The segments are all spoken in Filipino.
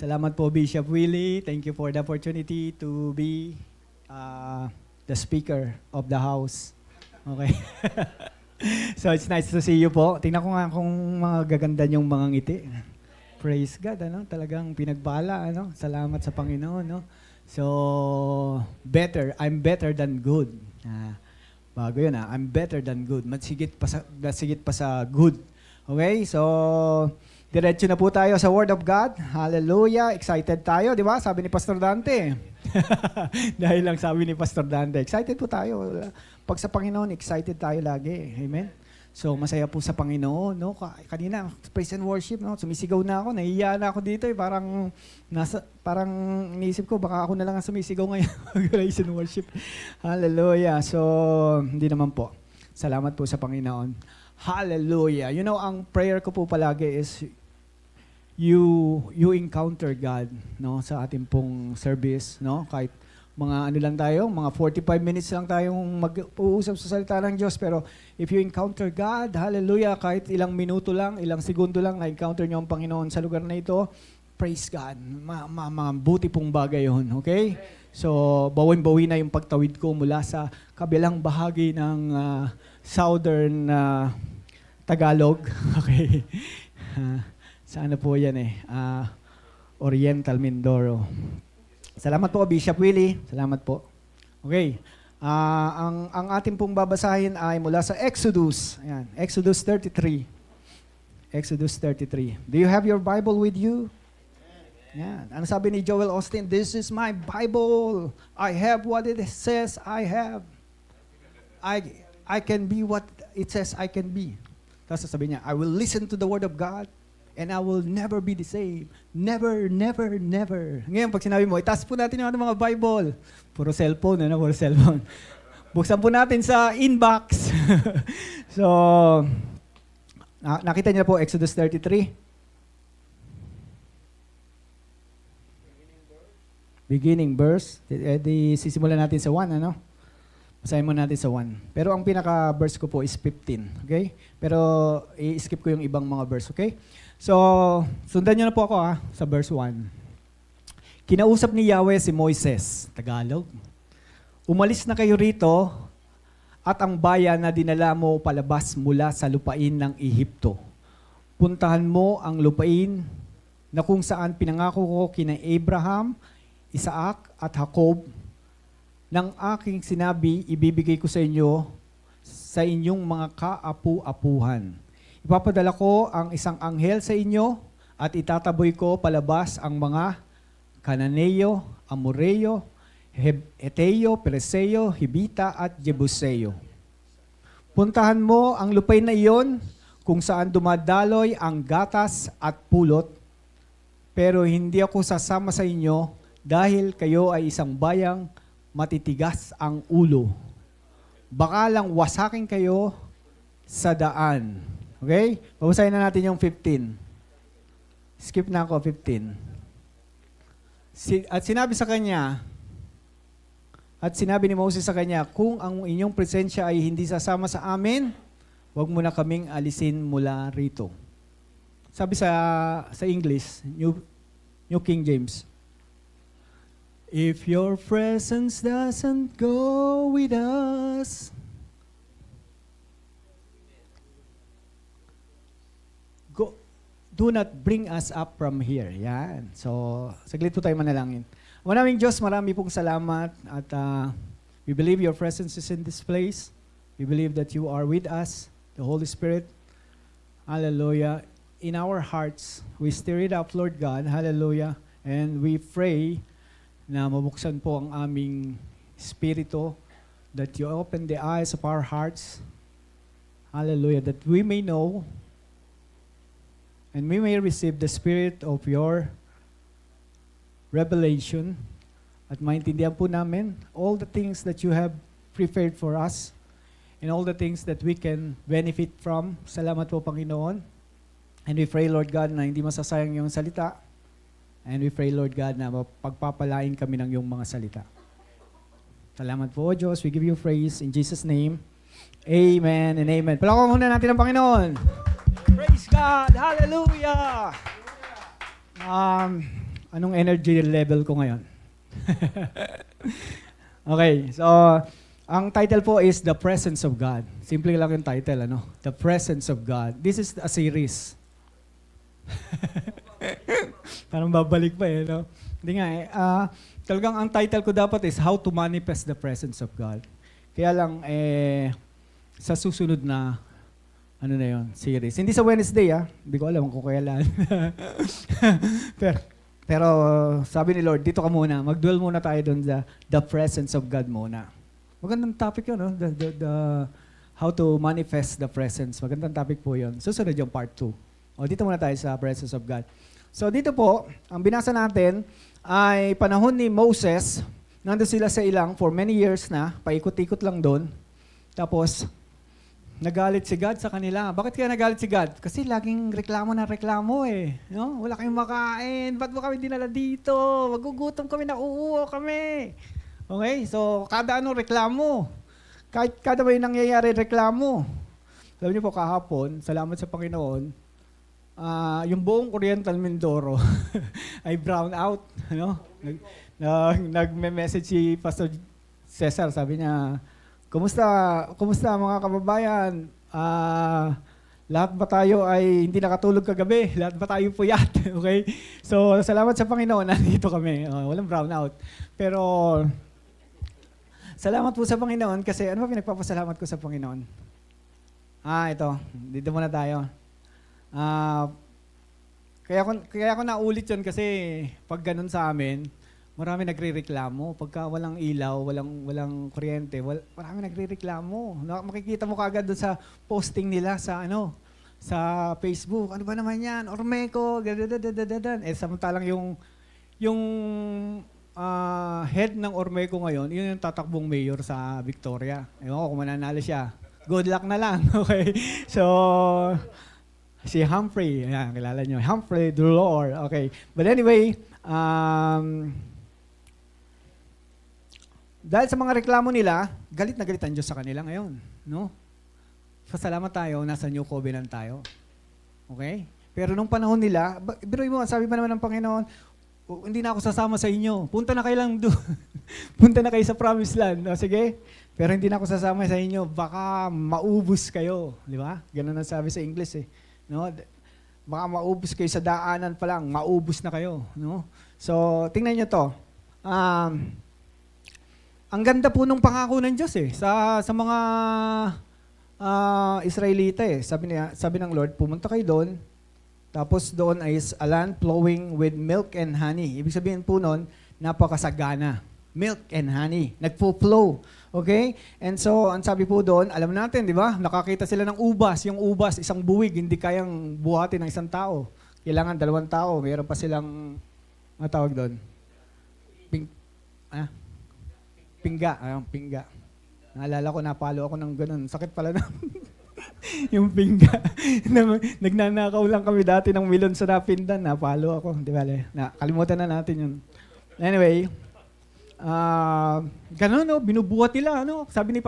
Salamat po, Bishop Willie. Thank you for the opportunity to be the speaker of the house. Okay. So it's nice to see you po. Tingnan ko nga kung mga gaganda yung mga ngiti. Praise God, ano? Talagang pinagbala, ano? Salamat sa Panginoon, no? So, I'm better than good. Bago yun, I'm better than good. Masigit pa sa good. Okay? So, diretso na po tayo sa Word of God. Hallelujah. Excited tayo, di ba? Sabi ni Pastor Dante. Dahil lang sabi ni Pastor Dante. Excited po tayo. Pag sa Panginoon, excited tayo lagi. Amen? So, masaya po sa Panginoon, no? Kanina, praise and worship, no? Sumisigaw na ako, nahihiya na ako dito, eh. Parang iniisip ko, baka ako na lang ang sumisigaw ngayon. Praise and worship. Hallelujah. So, hindi naman po. Salamat po sa Panginoon. Hallelujah. You know, ang prayer ko po palagi is you encounter God, no? Sa ating pong service, no? Kahit mga ano lang tayo, mga 45 minutes lang tayong mag-uusap sa salita ng Diyos. Pero if you encounter God, hallelujah, kahit ilang minuto lang, ilang segundo lang, na-encounter nyo ang Panginoon sa lugar na ito, praise God. Mabuti pong bagay yun, okay? So, bawin-bawi na yung pagtawid ko mula sa kabilang bahagi ng southern Tagalog. Okay. Saan na po yan eh? Oriental Mindoro. Salamat po, Bishop Willie. Salamat po. Okay. Ang ating pong babasahin ay mula sa Exodus. Ayan, Exodus 33. Exodus 33. Do you have your Bible with you? Ayan. Ano sabi ni Joel Austin? This is my Bible. I have what it says I have. I can be what it says I can be. Tapos sabi niya, I will listen to the Word of God and I will never be the same. Never, never, never. Ngayon, pag sinabi mo, itaas po natin yung mga Bible. Puro cellphone, ano? Puro cellphone. Buksan po natin sa inbox. So, nakita niyo po, Exodus 33. Beginning verse. Sisimulan natin sa 1, ano? Basahin mo natin sa 1. Pero ang pinaka-verse ko po is 15. Okay? Pero i-skip ko yung ibang mga verse, okay? So, sundan nyo na po ako sa verse 1. Kinausap ni Yahweh si Moises, Tagalog. Umalis na kayo rito at ang bayan na dinala mo palabas mula sa lupain ng Ehipto. Puntahan mo ang lupain na kung saan pinangako ko kina Abraham, Isaac at Jacob. Nang aking sinabi, ibibigay ko sa inyo sa inyong mga kaapu-apuhan. Ipapadala ko ang isang anghel sa inyo at itataboy ko palabas ang mga Kananeo, Amoreo, Heteo, Pereseo, Hibita at Jebuseo. Puntahan mo ang lupain na iyon kung saan dumadaloy ang gatas at pulot, pero hindi ako sasama sa inyo dahil kayo ay isang bayang matitigas ang ulo. Baka lang wasakin kayo sa daan. Okay? Babasahin na natin yung 15. Skip na ako, 15. At sinabi ni Moses sa kanya, kung ang inyong presensya ay hindi sasama sa amin, huwag mo na kaming alisin mula rito. Sabi sa English, New King James, if your presence doesn't go with us, do not bring us up from here. Yan. So, saglit po tayo manalangin. Maraming Diyos, marami pong salamat at we believe your presence is in this place. We believe that you are with us, the Holy Spirit. Hallelujah. In our hearts, we stir it up, Lord God. Hallelujah. And we pray na mabuksan po ang aming spirito, that you open the eyes of our hearts. Hallelujah. That we may know and we may receive the spirit of your revelation at maintindihan po namin all the things that you have prepared for us and all the things that we can benefit from. Salamat po, Panginoon. And we pray, Lord God, na hindi masasayang yung salita. And we pray, Lord God, na pagpapalain kami ng iyong mga salita. Salamat po, O Diyos. We give you praise in Jesus' name. Amen and amen. Palakpakan muna natin ang Panginoon. Praise God! Hallelujah! Anong energy level ko ngayon? Okay, so ang title po is The Presence of God. Simple lang yung title, ano? The Presence of God. This is a series. Parang babalik pa eh, no? Hindi nga eh. Talagang ang title ko dapat is How to Manifest the Presence of God. Kaya lang, sa susunod na, ano na yun, series. Hindi sa Wednesday, Hindi ko alam kung kailan. pero sabi ni Lord, dito ka muna. Mag-dwell muna tayo doon sa the presence of God muna. Magandang topic yun, no? How to manifest the presence. Magandang topic po yun. Susunod yung part 2. Dito muna tayo sa presence of God. So dito po, ang binasa natin ay panahon ni Moses. Nandun sila sa ilang for many years na, paikot-ikot lang doon. Tapos, nagalit si God sa kanila. Bakit kaya nagalit si God? Kasi laging reklamo na reklamo eh. No? Wala kayong makain. Ba't mo kami dinala dito? Magugutom kami, nauuwo kami. Okay? So, kada ano reklamo. Kahit kada may nangyayari reklamo. Alam niyo po kahapon, salamat sa Panginoon, yung buong Oriental Mindoro ay brown out. Ano? Nagme-message si Pastor Cesar. Sabi niya, Kumusta mga kababayan? Lahat ba tayo ay hindi nakatulog kagabi? Lahat ba tayo puyat? Okay? So, salamat sa Panginoon, nandito kami. Walang brownout. Pero, salamat po sa Panginoon kasi ano ba pinagpapasalamat ko sa Panginoon? Ito. Dito muna tayo. Kaya ako naulit yun kasi pag ganun sa amin, marami nagrereklamo. Pagka walang ilaw, walang kuryente, marami nagrereklamo. Makikita mo kaagad doon sa posting nila sa sa Facebook. Ano ba naman yan? Ormeco, dadadadadadan. Samantalang yung head ng Ormeco ngayon, yun yung tatakbong mayor sa Victoria. Ewan ko kung mananalo siya. Good luck na lang. Okay? So, si Humphrey. Ayan, kilala nyo. Humphrey Dulor. Okay. But anyway, dahil sa mga reklamo nila, galit na galit ang Diyos sa kanila ngayon. No? Pasalamat tayo, nasa New Covenant tayo. Okay? Pero nung panahon nila, biruin mo, sabi pa naman ng Panginoon, hindi na ako sasama sa inyo. Punta na kayo lang doon. Punta na kayo sa Promised Land. Sige? Pero hindi na ako sasama sa inyo. Baka maubos kayo. Di ba? Ganun ang sabi sa English eh. No? Baka maubos kayo sa daanan pa lang. Maubos na kayo. No? So, tingnan nyo to. Ang ganda po nung pangako ng Diyos eh, sa mga Israelita eh. Sabi ng Lord, pumunta kayo doon, tapos doon ay a land flowing with milk and honey. Ibig sabihin po noon, napakasagana. Milk and honey. Nagpo-flow. Okay? And so, ang sabi po doon, alam natin, di ba? Nakakita sila ng ubas. Yung ubas, isang buwig, hindi kayang buhatin ng isang tao. Kailangan 2 tao. Mayroon pa silang, ano tawag doon? Pingga. Pingga. Naalala ko, napalo ako ng ganun. Sakit pala na. Yung pingga. Nagnanakaw lang kami dati ng milon sa Rapindan. Napalo ako. Di ba? Kalimutan na natin yun. Anyway, ganun, no? Binubuhat nila. Ano? Sabi ni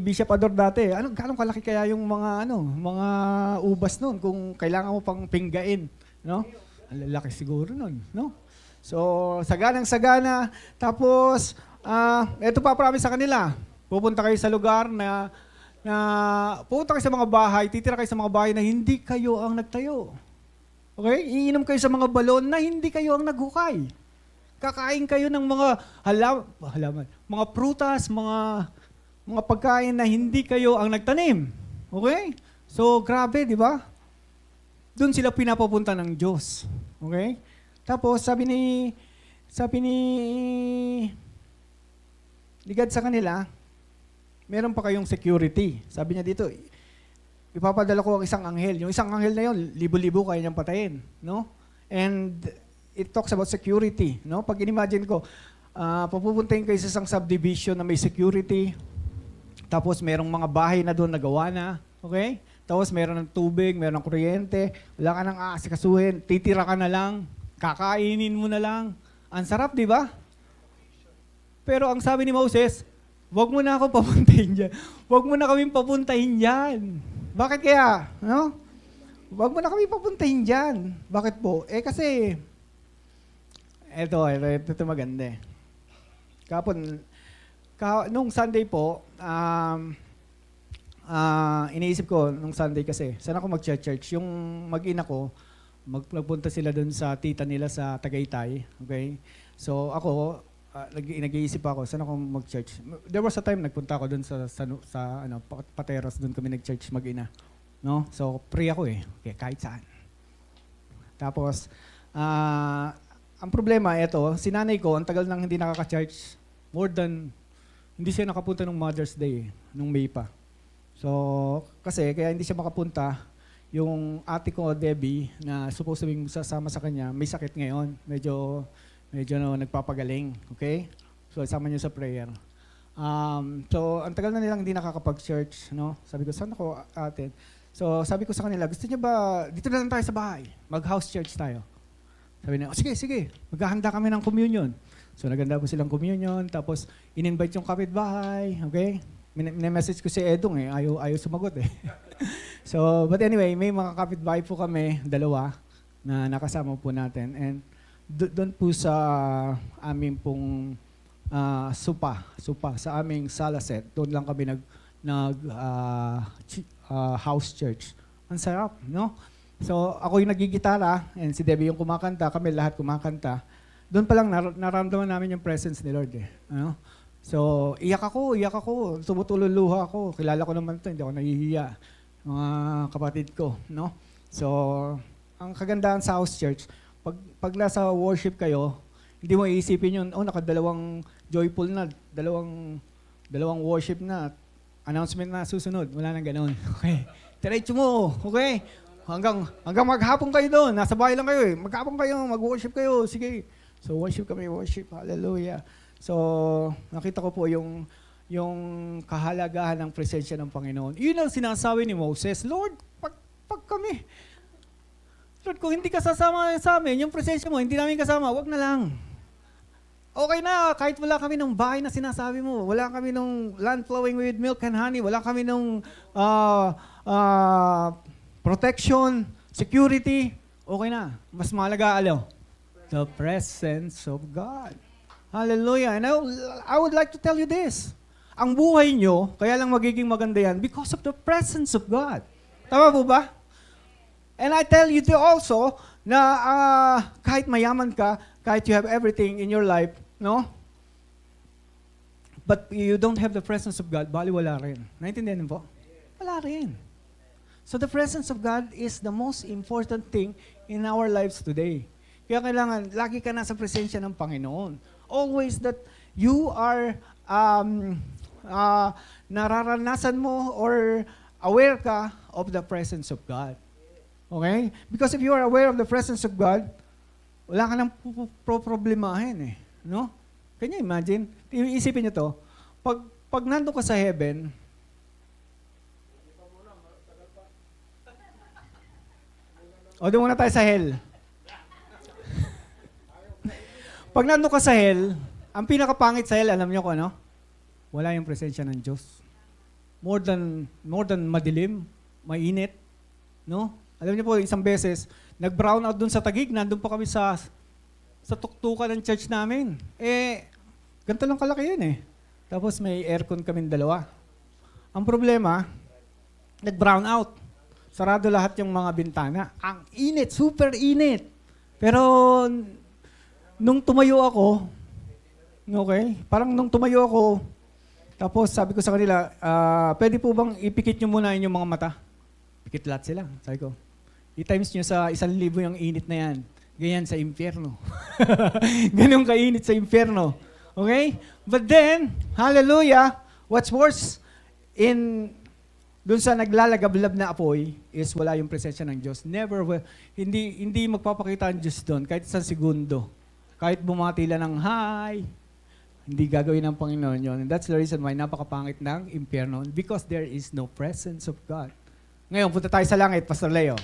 Bishop Ador dati, gano'ng kalaki kaya yung mga ubas nun kung kailangan mo pang pinggain. No? Ang lalaki siguro nun. No? So, saganang-sagana. Tapos, ito pa promise sa kanila. Pupunta kayo sa lugar na pupunta kayo sa mga bahay, titira kayo sa mga bahay na hindi kayo ang nagtayo. Okay? Iinom kayo sa mga balon na hindi kayo ang naghukay. Kakain kayo ng mga halaman, mga prutas, mga pagkain na hindi kayo ang nagtanim. Okay? So, grabe, di ba? Doon sila pinapapunta ng Diyos. Okay? Tapos, sabi ni God sa kanila, meron pa kayong security. Sabi niya dito, ipapadala ko ang isang anghel. Yung isang anghel na yun, libo-libo kaya niyang patayin. No? And it talks about security. No? Pag inimagine ko, papupuntahin kayo sa isang subdivision na may security, tapos merong mga bahay na doon nagawa na. Okay? Tapos meron ng tubig, meron ng kuryente, wala ka nang aasikasuhin, titira ka na lang, kakainin mo na lang. Ang sarap, di ba? Pero ang sabi ni Moses, wag mo na ako papuntahin dyan. Wag mo na kaming papuntahin dyan. Bakit kaya? No? Wag mo na kami papuntahin dyan. Bakit po? Kasi ito maganda eh. Nung Sunday po, iniisip ko nung Sunday kasi, saan ako mag-church? Yung mag-ina ko, magpunta sila dun sa tita nila sa Tagaytay. Okay? So ako, nag-iisip ako, saan ako mag-church? There was a time nagpunta ako dun sa Pateros, dun kami nag-church mag-ina. No? So free ako eh. Okay, kahit saan. Tapos, ang problema, si nanay ko, ang tagal nang hindi nakaka-church, hindi siya nakapunta nung Mother's Day, nung May pa. So, kasi, kaya hindi siya makapunta, yung ate ko, Debbie, na supposed to be sasama sa kanya, may sakit ngayon. Medyo nagpapagaling, okay? So, isama niyo sa prayer. So, ang tagal na nilang hindi nakakapag-church, no? Sabi ko, saan ako, ate? So, sabi ko sa kanila, gusto niyo ba, dito na lang tayo sa bahay, mag-house church tayo. Sabi niya, sige, maghahanda kami ng communion. So, naganda po silang communion, tapos in-invite yung kapitbahay, okay? Message ko si Edong ayaw sumagot eh. So, but anyway, may mga kapitbahay po kami, 2, na nakasama po natin. And doon po sa aming pong supa, sa aming Salaset, doon lang kami house church. Ang sarap, no? So, ako yung nagigitara, and si Debbie yung kumakanta, kami lahat kumakanta. Doon pa lang naramdaman namin yung presence ni Lord eh. Ano? So, iyak ako, tumutulo luha ako. Kilala ko naman ito, hindi ako nahihiya. Mga kapatid ko, no? So, ang kagandahan sa house church, pag nasa worship kayo, hindi mo iisipin yun, nakadalawang joyful na, dalawang worship na, announcement na susunod. Wala nang ganoon. Okay? Diretso mo, okay? Hanggang maghapon kayo doon. Nasa bahay lang kayo eh. Maghapon kayo, mag-worship kayo. Sige. So, worship kami, worship. Hallelujah. So, nakita ko po yung kahalagahan ng presensya ng Panginoon. Yun ang sinasabi ni Moses, Lord, pag kami, Lord, kung hindi ka sasama sa amin, yung presensya mo, hindi namin kasama, wag na lang. Okay na, kahit wala kami ng bahay na sinasabi mo, wala kami ng land flowing with milk and honey, wala kami ng protection, security, okay na. Mas mahalaga, the presence of God. Hallelujah. And I would like to tell you this. Ang buhay nyo, kaya lang magiging maganda yan because of the presence of God. Tama po ba? And I tell you also na kahit mayaman ka, kahit you have everything in your life, no? But you don't have the presence of God, bali wala rin. Naintindihan niyo po? Wala rin. So the presence of God is the most important thing in our lives today. Kaya kailangan, lagi ka nasa presensya ng Panginoon. Always that you are nararanasan mo or aware ka of the presence of God. Okay? Because if you are aware of the presence of God, wala ka nang problemahin eh. No? Can you imagine? Isipin niyo to. Pag nandun ka sa heaven, o doon muna tayo sa hell. Pag nandun ka sa hell, ang pinakapangit sa hell, alam niyo ko ano? Wala yung presensya ng Diyos. More than madilim, mainit, no? Alam niyo po, isang beses, nag-brown out dun sa Taguig, nandun pa kami sa tuktukan ng church namin. Ganito lang kalaki yun eh. Tapos may aircon kaming 2. Ang problema, nag-brown out. Sarado lahat yung mga bintana. Ang init, super init. Pero nung tumayo ako, okay, parang nung tumayo ako, tapos sabi ko sa kanila, pwede po bang ipikit nyo muna yung mga mata? Pikit lahat sila. Sabi ko, i-times nyo sa 1,000 yung init na yan. Ganyan sa impyerno. Ganun kainit sa impyerno. Okay? But then, hallelujah, what's worse, dun sa naglalagablab na apoy, is wala yung presensya ng Diyos. Never, hindi magpapakita ang Diyos doon, kahit isang segundo. Kahit bumati lang ng hi, hindi gagawin ng Panginoon yun. And that's the reason why napakapangit ng impyerno, because there is no presence of God. Ngayon, punta tayo sa langit, Pastor Leo.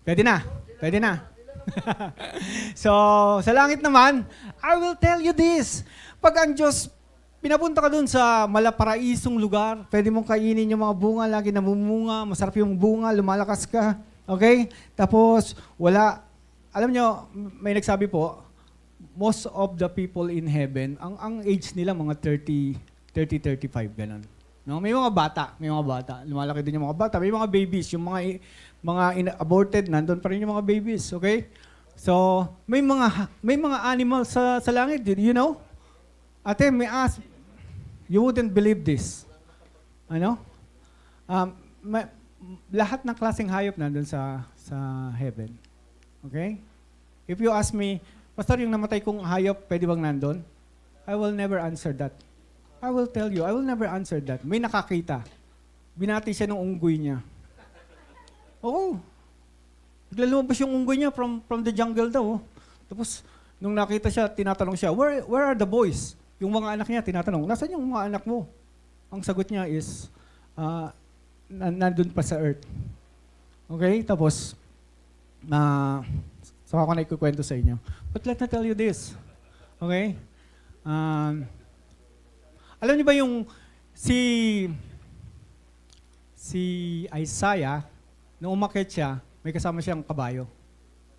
Pwede na? Pwede na? So, sa langit naman, I will tell you this. Pag ang Diyos, pinapunta ka dun sa malaparaisong lugar, pwede mong kainin yung mga bunga, lagi namumunga, masarap yung bunga, lumalakas ka. Okay? Tapos, alam nyo, may nagsabi po, most of the people in heaven, ang age nila mga 35, ganun. No, may mga bata, lumalaki din yung mga bata, may mga babies, yung mga aborted, nandun pa rin yung mga babies, okay? So, may mga animals sa langit, you know? Ate, you wouldn't believe this. Ano? Lahat ng klaseng hayop nandun sa heaven. Okay? If you ask me, Pastor, yung namatay kong hayop, pwede bang nandun? I will never answer that. I will tell you, I will never answer that. May nakakita. Binati siya ng unggoy niya. Oo. Lumabas yung unggoy niya from the jungle daw. Tapos, nung nakita siya, tinatanong siya, where are the boys? Yung mga anak niya, tinatanong, nasaan yung mga anak mo? Ang sagot niya is, nandun pa sa earth. Okay? Tapos, so ako na ikukwento sa inyo. But let me tell you this. Okay? Alam niyo ba yung si Isaiah, nung umakyat siya, may kasama siyang kabayo.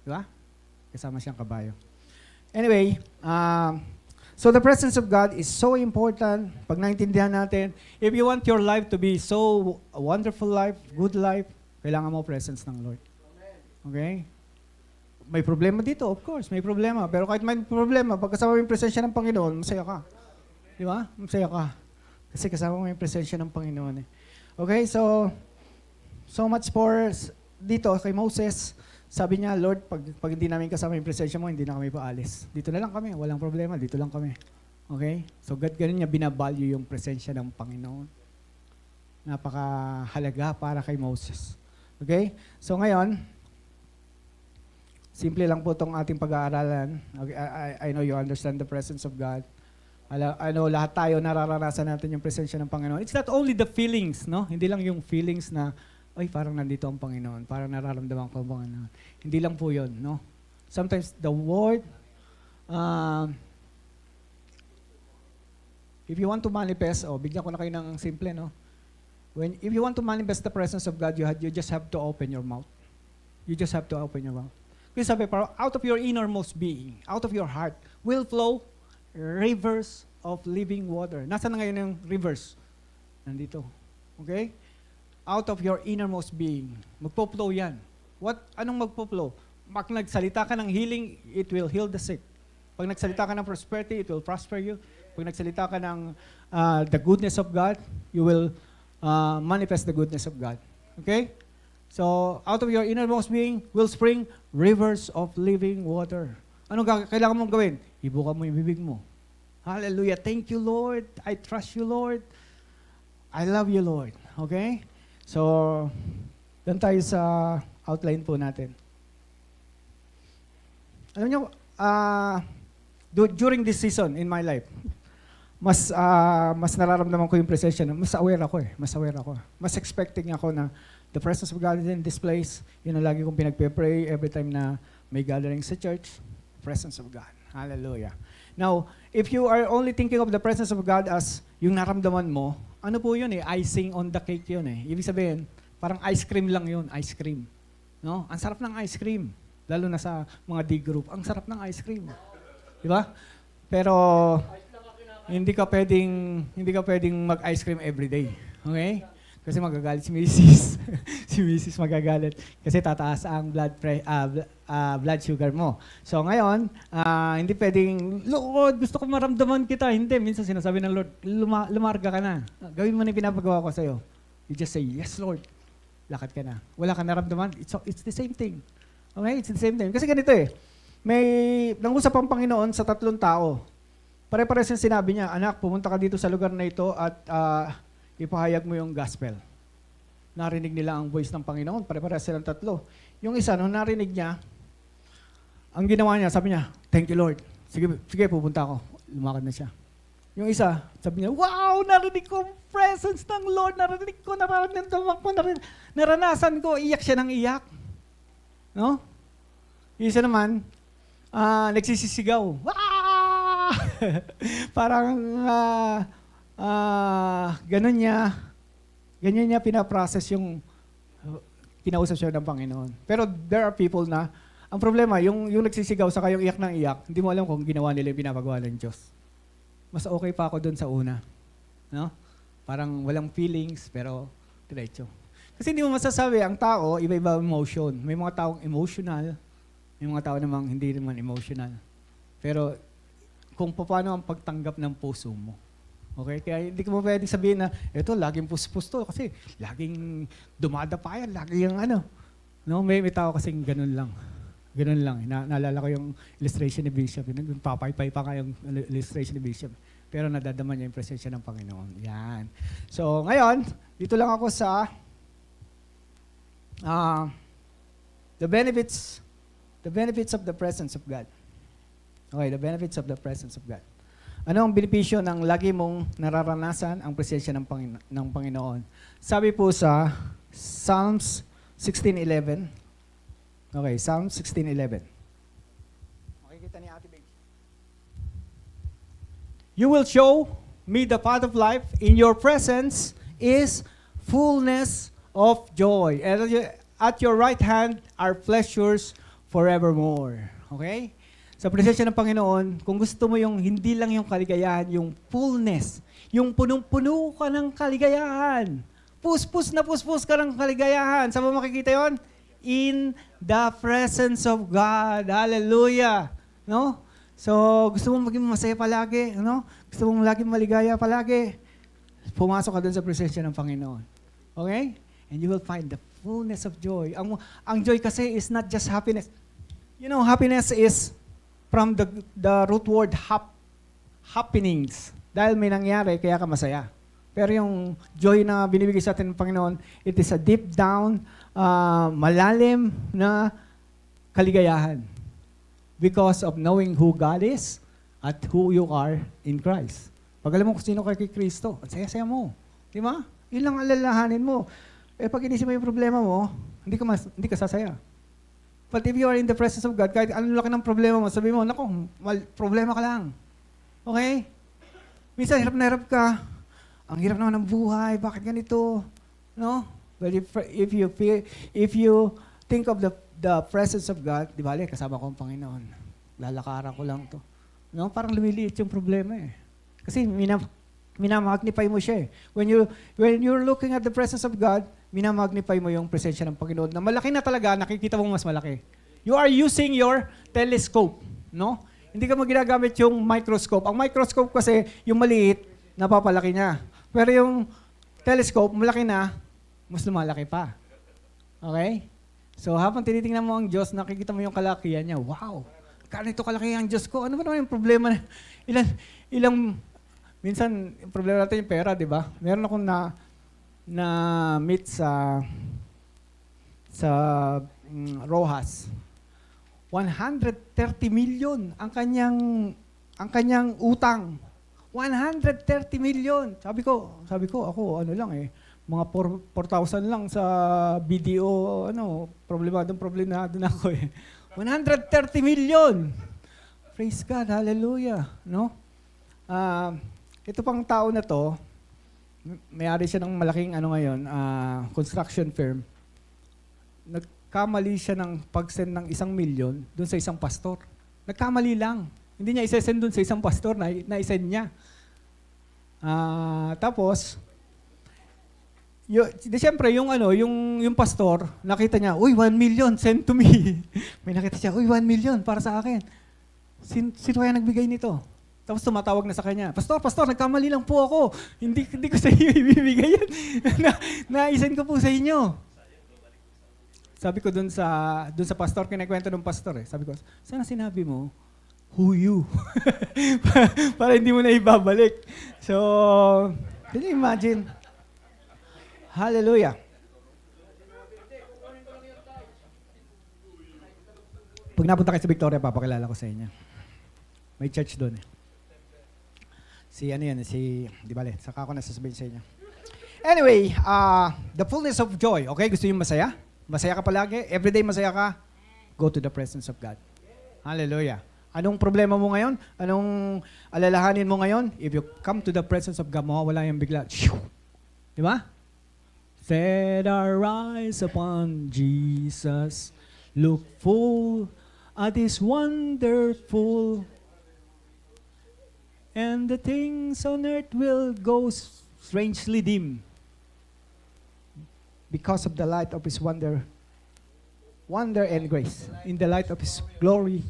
Di ba? Kasama siyang kabayo. Anyway, so the presence of God is so important. Pag naintindihan natin, if you want your life to be so a wonderful life, good life, kailangan mo presence ng Lord. Okay? May problema dito, of course, may problema. Pero kahit may problema, pag kasama mo yung presensya ng Panginoon, masaya ka. Di ba? Masaya ka. Kasi kasama mo yung presensya ng Panginoon. Okay, so much for dito kay Moses. Sabi niya, Lord, pag hindi namin kasama yung presensya mo, hindi na kami paalis. Dito na lang kami, walang problema, dito lang kami. Okay? So ganun niya binavalue yung presensya ng Panginoon. Napakahalaga para kay Moses. Okay? So ngayon, simple lang po itong ating pag-aaralan. Okay, I know you understand the presence of God. I know lahat tayo nararanasan natin yung presensya ng Panginoon. It's not only the feelings, no? Hindi lang yung feelings na, ay, parang nandito ang Panginoon. Parang nararamdaman ko ang Panginoon. Hindi lang po yun, no? Sometimes the word, if you want to manifest, bigyan ko na kayo ng simple, no? If you want to manifest the presence of God, you just have to open your mouth. You just have to open your mouth. Kasi sabi, out of your innermost being, out of your heart, will flow rivers of living water. Nasaan na ngayon yung rivers? Nandito. Okay? Out of your innermost being. Magpo-flow yan. Anong magpo-flow? Pag nagsalita ka ng healing, it will heal the sick. Pag nagsalita ka ng prosperity, it will prosper you. Pag nagsalita ka ng the goodness of God, you will manifest the goodness of God. Okay? So, out of your innermost being will spring rivers of living water. Anong kailangan mong gawin? Ibuka mo yung bibig mo. Hallelujah. Thank you, Lord. I trust you, Lord. I love you, Lord. Okay? So, doon tayo sa outline po natin. Alam niyo, during this season in my life, mas nararamdaman ko yung presensya. Mas aware ako. Mas expecting ako na the presence of God is in this place. Yun ang lagi kong pinagpe-pray every time na may gathering sa church. Presence of God. Hallelujah. Now, if you are only thinking of the presence of God as yung naramdaman mo, ano po yun icing on the cake yun Ibig sabihin, parang ice cream lang yun, ice cream. No? Ang sarap ng ice cream. Lalo na sa mga D-group, ang sarap ng ice cream. Di ba? Pero, hindi ka pwedeng mag-ice cream everyday. Okay? Kasi magagalit si Mrs. Si Mrs. magagalit. Kasi tataas ang blood sugar mo. So ngayon, hindi pwedeng, Lord, gusto ko maramdaman kita. Hindi, minsan sinasabi ng Lord, lumarga ka na. Gawin mo na yung pinapagawa ko sa'yo. You just say, yes, Lord. Lakad ka na. Wala ka naramdaman. It's the same thing. Okay? It's the same thing. Kasi ganito may nangusap ang Panginoon sa 3 tao. Pare-pares yung sinabi niya, anak, pumunta ka dito sa lugar na ito at ipahayag mo yung gospel. Narinig nila ang voice ng Panginoon, pare-pares silang 3. Yung isa, nung narinig niya, ang ginawa niya, sabi niya, thank you Lord. Sige, pupunta ako. Lumakad na siya. Yung isa, sabi niya, wow, narinig ko ang presence ng Lord, narinig ko, naranasan ko, iyak siya ng iyak. No? Yung isa naman, nagsisisigaw. Wow! Parang, ganyan niya pinaprocess yung kinausap siya ng Panginoon. Pero there are people na Ang problema, yung nagsisigaw sa kayong iyak ng iyak, hindi mo alam kung ginawa nila yung pinapagawa ng Diyos. Mas okay pa ako doon sa una. No? Parang walang feelings, pero diretso. Kasi hindi mo masasabi, ang tao, iba-iba emotion. May mga taong emotional, may mga tao namang hindi naman emotional. Pero kung paano ang pagtanggap ng puso mo. Okay? Kaya hindi ko mo pwedeng sabihin na, eto, laging puspus to kasi laging dumadapa yan, laging ano. No? May tao kasing ganun lang. Ganun lang. Naalala ko yung illustration ni Bishop. Papaypay pa nga yung illustration ni Bishop. Pero nadadama niya yung presensya ng Panginoon. Yan. So, ngayon, dito lang ako sa the benefits of the presence of God. Okay, the benefits of the presence of God. Ano ang benepisyo ng lagi mong nararanasan ang presensya ng Panginoon? Sabi po sa Psalms 16:11. Okay, Psalms 16:11. Makikita ni Ate Babe. You will show me the path of life. In your presence is fullness of joy. And at your right hand are pleasures forevermore. Okay? Sa presensya ng Panginoon, kung gusto mo yung hindi lang yung kaligayahan, yung fullness, yung punong-puno ka ng kaligayahan. Puspus ka ng kaligayahan. Saan mo makikita yon? In the presence of God. Hallelujah. No? So, gusto mong maging masaya palagi, no? Gusto mong laging maligaya palagi, pumasok ka dun sa presensya ng Panginoon. Okay? And you will find the fullness of joy. Ang joy kasi is not just happiness. You know, happiness is from the root word happenings. Dahil may nangyari, kaya ka masaya. Pero yung joy na binibigay sa atin ng Panginoon, it is a deep down, malalim na kaligayahan. Because of knowing who God is at who you are in Christ. Pag alam mo kung sino ka kay Kristo, at saya-saya mo. Di ba? Yun lang alalahanin mo. Eh pag inisip mo yung problema mo, hindi ka sasaya. But if you are in the presence of God, kahit anong laki ng problema mo, sabi mo, naku, problema ka lang. Okay? Minsan, hirap na hirap ka. Ang hirap naman ng buhay. Bakit ganito? No? But if you think of the presence of God, di ba, kasama ko ang Panginoon. Lalakaran ko lang to. No? Parang lumiliit yung problema eh. Kasi minamagnify mo siya eh. When you're looking at the presence of God, minamagnify mo yung presensya ng Panginoon. Na malaki na talaga, nakikita mo mas malaki. You are using your telescope. No? Hindi ka ginagamit yung microscope. Ang microscope kasi, yung maliit, napapalaki niya. Pero yung telescope, malaki na, mas lumalaki pa. Okay? So habang tinitingnan mo ang Diyos, nakikita mo yung kalakihan niya. Wow! Ganito kalaki ang Diyos ko. Ano ba naman yung problema? Minsan, yung problema natin yung pera, di ba? Meron akong na-meet sa Rojas. 130 million ang kanyang utang. 130 million. Sabi ko, ako ano lang eh. Mga 4,000 lang sa BDO, problemado na ako eh. 130 million! Praise God, hallelujah. No? Ito pang tao na to, may-ari siya ng malaking construction firm. Nagkamali siya ng pag-send ng 1 million dun sa isang pastor. Nagkamali lang. Hindi niya isa-send dun sa isang pastor na isend niya. Tapos, siyempre, yung pastor, nakita niya, uy, 1 million, send to me. May nakita siya, uy, 1 million, para sa akin. Sino kaya nagbigay nito? Tapos tumatawag na sa kanya, Pastor, nagkamali lang po ako. Hindi ko sa iyo ibibigay yan. Na-send ko po sa inyo. Sabi ko dun sa pastor, kinakwento ng pastor eh. Sabi ko, sana sinabi mo, who you? para hindi mo na ibabalik. So, can you imagine? Hallelujah. Pag napunta kayo sa Victoria, papakilala ko sa inyo. May church doon eh. Di bale, saka ako nasasabihin sa inyo. Anyway, the fullness of joy. Okay, gusto niyo masaya? Masaya ka palagi? Everyday masaya ka? Go to the presence of God. Hallelujah. Anong problema mo ngayon? Anong alalahanin mo ngayon? If you come to the presence of God, mawawala yung bigla. Di ba? Set our eyes upon Jesus. Look full is wonderful, and the things on earth will go strangely dim because of the light of His wonder and grace. In the light of His glory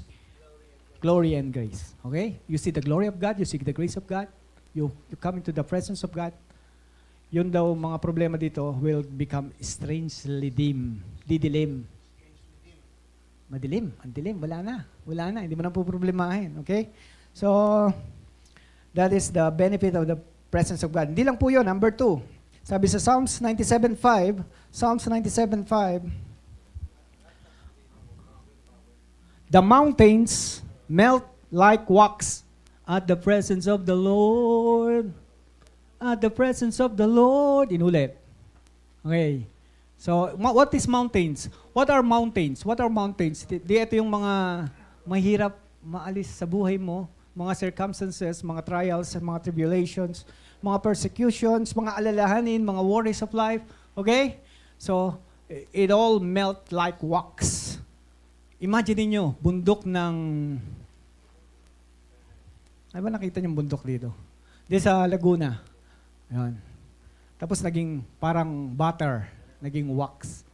and grace. Okay? You see the glory of God, you see the grace of God, you come into the presence of God. Yun daw mga problema dito will become strangely dim. Didilim. Madilim. Ang dilim. Wala na. Hindi mo na po problemahin. Okay? So, that is the benefit of the presence of God. Hindi lang po yun. Number 2. Sabi sa Psalms 97:5, the mountains melt like wax at the presence of the Lord. At the presence of the Lord. Inulit. Okay. So, what is mountains? What are mountains? Ito yung mga mahirap maalis sa buhay mo, mga circumstances, mga trials, mga tribulations, mga persecutions, mga alalahanin, mga worries of life. Okay? So, it all melt like wax. Imagine niyo bundok ng... Ay ba nakita niyo bundok dito? Di sa Laguna. Ayan. Tapos naging parang butter, naging wax.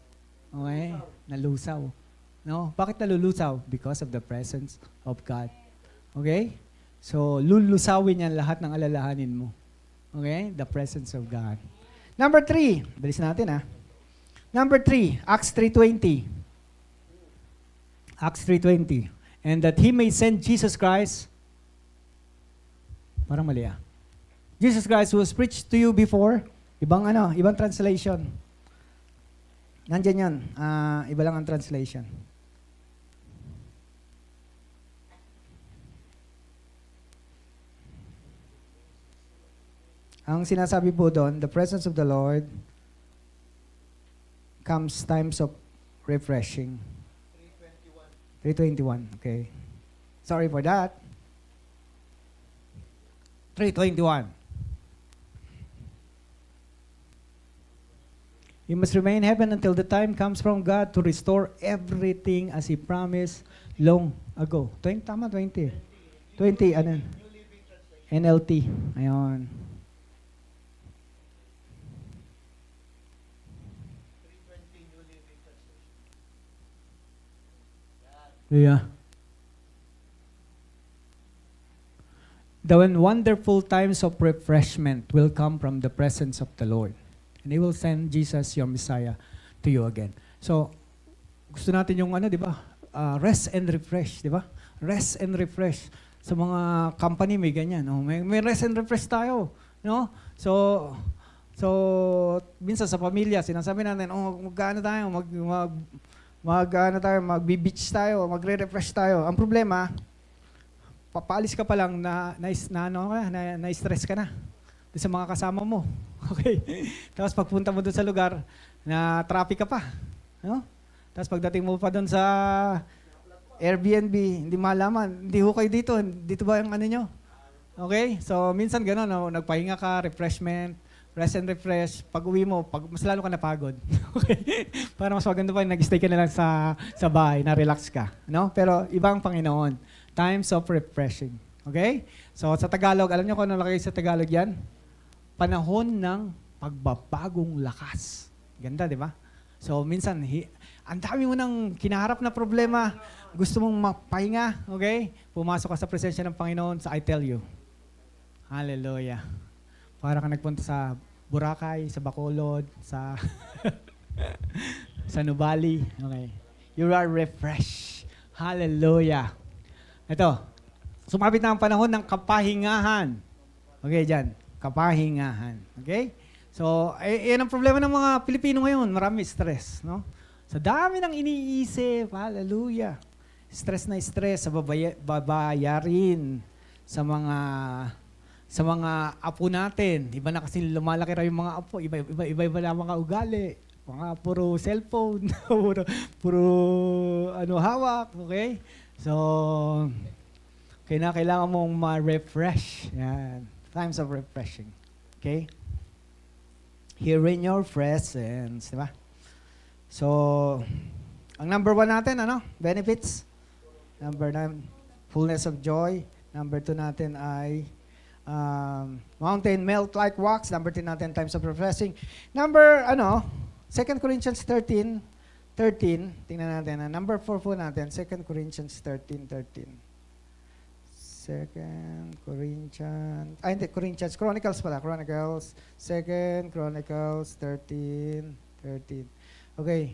Okay? Nalusaw. No? Bakit nalulusaw? Because of the presence of God. Okay? So, lulusawin yan lahat ng alalahanin mo. Okay? The presence of God. Number 3. Bilis natin Number 3, Acts 3:20. Acts 3:20. And that He may send Jesus Christ. Parang mali Jesus Christ was preached to you before. Ibang translation. Nandyan yan. Iba lang ang translation. Ang sinasabi po doon, the presence of the Lord comes times of refreshing. 3:21. Okay. Sorry for that. 3:21. You must remain in heaven until the time comes from God to restore everything as He promised long ago. Tama, 20. 20, NLT. Ayun. Yeah. The wonderful times of refreshment will come from the presence of the Lord. And He will send Jesus, your Messiah, to you again. So, gusto natin yung di ba? Rest and refresh, di ba? Rest and refresh. Sa mga company may ganyan. No? May rest and refresh tayo. No? So minsan sa pamilya, sinasabi natin, magbe-beach tayo, magre-refresh tayo. Ang problema, papaalis ka pa lang na-stress ka na sa mga kasama mo. Okay? Tapos pagpunta mo doon sa lugar, na traffic ka pa. No? Tapos pagdating mo pa doon sa Airbnb, hindi malaman, hindi ho kayo dito. Dito ba yung nyo? Okay? So, minsan gano'n, nagpahinga ka, refreshment, rest and refresh. Pag uwi mo, mas lalo ka napagod. Okay? Para mas maganda pa, nag-stay ka na lang sa bahay, na-relax ka. No? Pero ibang Panginoon. Times of refreshing. Okay? So, sa Tagalog, alam niyo kung ano lagay sa Tagalog yan? Panahon ng pagbabagong lakas. Ganda, di ba? So, minsan, ang dami mo ng kinaharap na problema, gusto mong mapahinga, okay? Pumasok ka sa presensya ng Panginoon sa I tell you. Hallelujah. Para ka nagpunta sa Boracay, sa Bacolod, sa sa Nubali. Okay. You are refreshed. Hallelujah. Ito, sumapit na ang panahon ng kapahingahan. Okay, dyan. Kapahingahan. Okay? So, yan ang problema ng mga Pilipino ngayon. Marami stress, no? Sa dami ng iniisip, hallelujah. Stress na stress sa babayarin sa mga apo natin. Iba na kasi lumalaki raw yung mga apo. Iba na mga ugali. Mga puro cellphone, puro hawak, okay? So, kailangan mong ma-refresh. Yan. Times of refreshing. Okay? Here in your presence. Diba? So, ang number 1 natin, benefits? Number 9, fullness of joy. Number 2 natin ay mountain melt like wax. Number 10 natin, times of refreshing. Number, 2 Corinthians 13. Tingnan natin. Number 4 po natin, 2 Corinthians 13. 2 Corinthians, hindi, Corinthians, Chronicles pala, Chronicles, 2 Chronicles 13. Okay.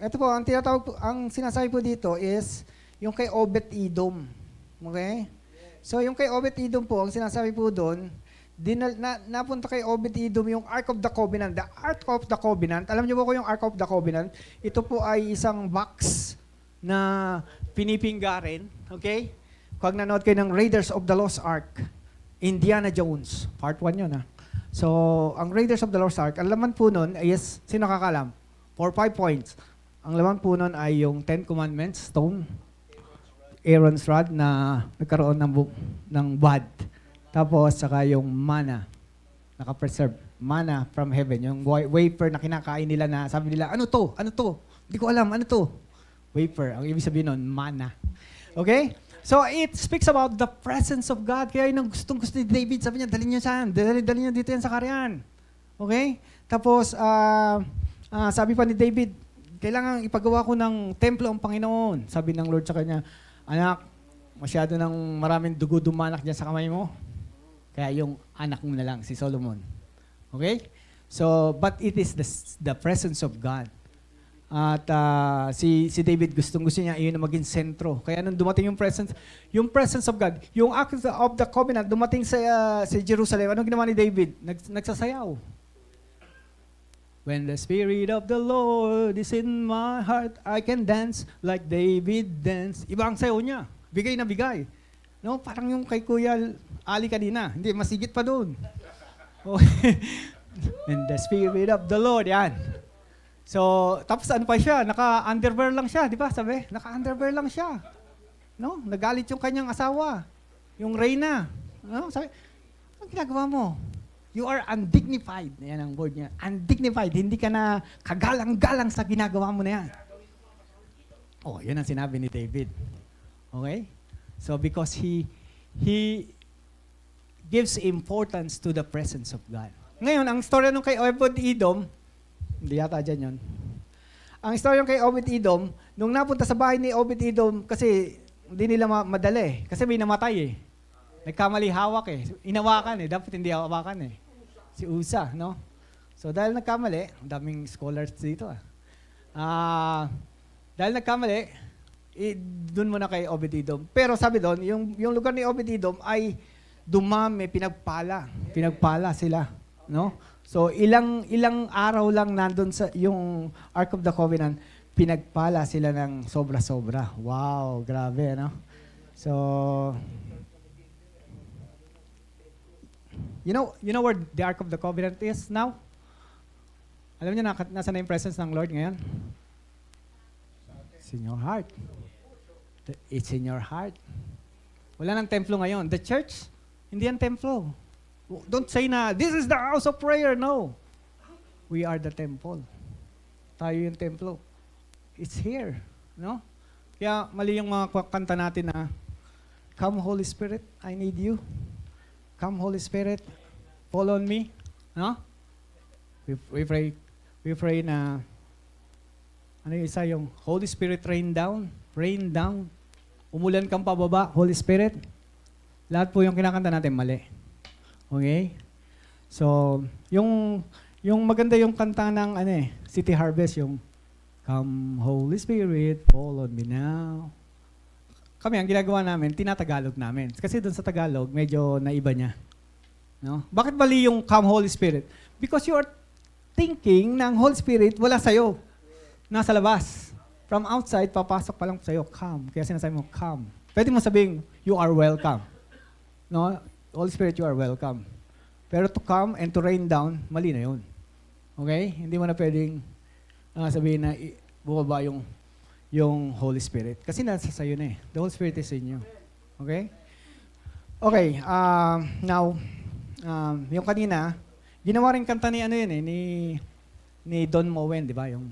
Ito po, ang sinasabi po dito is yung kay Obed-Edom. Okay? So, yung kay Obed-Edom po, ang sinasabi po doon, napunta kay Obed-Edom yung Ark of the Covenant. The Ark of the Covenant, alam niyo po ko yung Ark of the Covenant, ito po ay isang box na pinipinggarin. Okay? Pag nanood kayo ng Raiders of the Lost Ark, Indiana Jones, part 1 yun ha. So, ang Raiders of the Lost Ark, ang laman po nun is, sino kakalam? For 5 points. Ang laman po nun ay yung 10 Commandments, stone, Aaron's rod na nagkaroon ng bud. Tapos, saka yung manna, naka-preserve. Manna from heaven. Yung wafer na kinakain nila na sabi nila, ano to? Ano to? Hindi ko alam, ano to? Wafer. Ang ibig sabihin nun, manna. Okay? So, it speaks about the presence of God. Kaya yun ang gustong-gusto ni David. Sabi niya, dali niyo saan? Dali niyo dito yan sa karyan. Okay? Tapos, sabi pa ni David, kailangan ipagawa ko ng templo ang Panginoon. Sabi ng Lord sa kanya, anak, masyado nang maraming dugo dumanak dyan sa kamay mo. Kaya yung anak mo na lang, si Solomon. Okay? So, but it is the presence of God. At si David gustong-gusto niya iyon na maging sentro. Kaya nung dumating yung presence of God, yung Ark of the Covenant dumating sa Jerusalem, anong ginawa ni David? Nagsasayaw. When the Spirit of the Lord is in my heart, I can dance like David danced. Iba ang sayaw niya. Bigay na bigay. No? Parang yung kay Kuya Ali kanina. Hindi, masigit pa doon. When the Spirit of the Lord, yan. So, tapos ano pa siya? Naka-underwear lang siya, di ba? Sabi, naka-underwear lang siya. No? Nagalit yung kanyang asawa. Yung Reyna. No? Sabi, anong ginagawa mo? You are undignified. Yan ang word niya. Undignified. Hindi ka na kagalang-galang sa ginagawa mo na yan. Oh, yun ang sinabi ni David. Okay? So, because he gives importance to the presence of God. Ngayon, ang story nung kay Obed-Edom, hindi yata dyan yun. Ang story kay Obed-Edom, nung napunta sa bahay ni Obed-Edom, kasi hindi nila madali. Kasi may namatay eh. Nagkamali hawak eh. Inawakan eh. Dapat hindi hawakan eh. Si Usa, no? So dahil nagkamali, daming scholars dito dahil nagkamali, dun muna kay Obed-Edom. Pero sabi doon, yung lugar ni Obed-Edom ay dumami, pinagpala sila, no? So ilang araw lang nandun sa yung Ark of the Covenant, pinagpala sila ng sobra-sobra. Wow, grabe, no? So you know where the Ark of the Covenant is now? Alam niyo nasa na yung presence ng Lord ngayon? It's in your heart. It's in your heart. Wala nang templo ngayon. The church, hindi yan templo. Don't say na, this is the house of prayer. No. We are the temple. Tayo yung templo. It's here. No? Kaya mali yung mga kanta natin na, come Holy Spirit, I need you. Come Holy Spirit, fall on me. No? We pray na, ano yung isa yung Holy Spirit rain down. Rain down. Umulan kang pababa, Holy Spirit. Lahat po yung kinakanta natin, mali. Okay? So, yung maganda yung kanta ng City Harvest, yung Come Holy Spirit, fall on me now. Kami, ang ginagawa namin, tinatagalog namin. Kasi doon sa Tagalog, medyo naiba niya. No? Bakit mali yung Come Holy Spirit? Because you are thinking ng Holy Spirit, wala sa'yo. Nasa labas. From outside, papasok pa lang sa'yo, come. Kaya sinasabi mo, come. Pwede mo sabihin, you are welcome. No? Holy Spirit, you are welcome. Pero to come and to rain down, mali na yun. Okay? Hindi mo na pwedeng sabihin na bumaba yung Holy Spirit. Kasi nasa sayo na eh. The Holy Spirit is in you. Okay? Okay. Now, yung kanina, ginawa rin kanta ni ni Don Moen, di ba? Yung,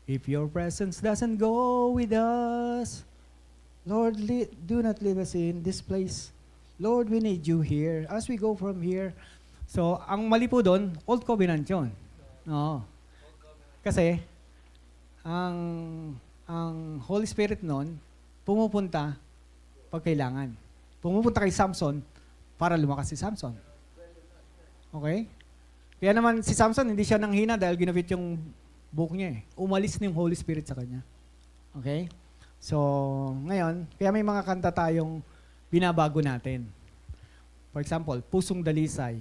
if your presence doesn't go with us, Lord, do not leave us in this place. Lord, we need you here. As we go from here. So, ang mali po doon, Old Covenant yun. Oo. Kasi, ang Holy Spirit noon, pumupunta pag kailangan. Pumupunta kay Samson para lumakas si Samson. Okay? Kaya naman si Samson, hindi siya nanghina dahil ginapit yung buhok niya eh. Umalis na yung Holy Spirit sa kanya. Okay? So, ngayon, kaya may mga kanta tayong binabago natin. For example, Pusong Dalisay.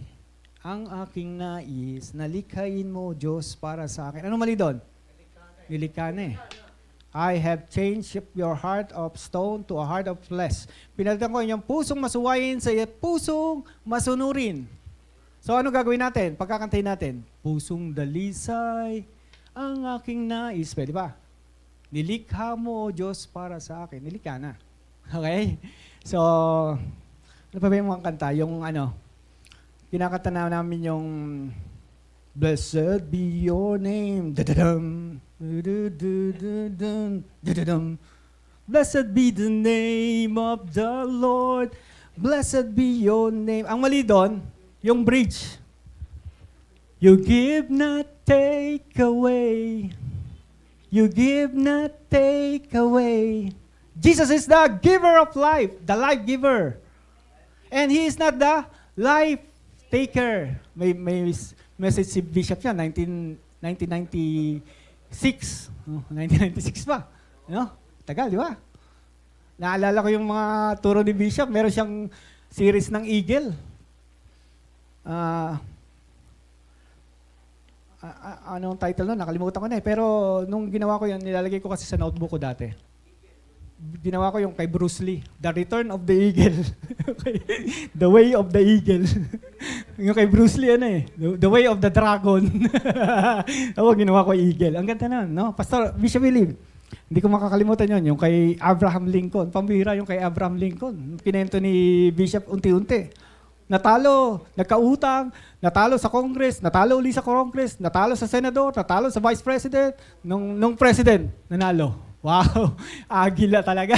Ang aking nais, nalikhain mo, Diyos, para sa akin. Anong mali doon? Nilikha na eh. I have changed your heart of stone to a heart of flesh. Pinalitan ko yung pusong masuwayin sa pusong masunurin. So, ano gagawin natin? Pagkakantayin natin, Pusong Dalisay, ang aking nais. Pwede ba? Nilikha mo, Diyos, para sa akin. Nilikha na. Okay? So, ano pa ba yung mga kanta? Yung kinakanta na namin yung Blessed be your name. Da-da-dum. Da-da-dum. Da-da-dum. Blessed be the name of the Lord. Blessed be your name. Ang mali doon, yung bridge. You give not take away. You give not take away. Jesus is the giver of life, the life giver. And He is not the life taker. May message si Bishop yan, 1996. 1996 pa. Tagal, di ba? Naalala ko yung mga turo ni Bishop, meron siyang series ng Eagle. Anong title nun? Nakalimutan ko na eh. Pero nung ginawa ko yan, nilalagay ko kasi sa notebook ko dati. Ginawa ko yung kay Bruce Lee, The Return of the Eagle. The Way of the Eagle. Yung kay Bruce Lee, The Way of the Dragon. Ginawa ko Eagle. Ang ganda na, no? Pastor Bishop Willie, hindi ko makakalimutan yon, yung kay Abraham Lincoln. Pambihira yung kay Abraham Lincoln. Kinento ni Bishop unti-unti. Natalo, nagkautang, natalo sa Congress, natalo uli sa Congress, natalo sa Senador, natalo sa Vice President, nung President, nanalo. Wow, agila talaga.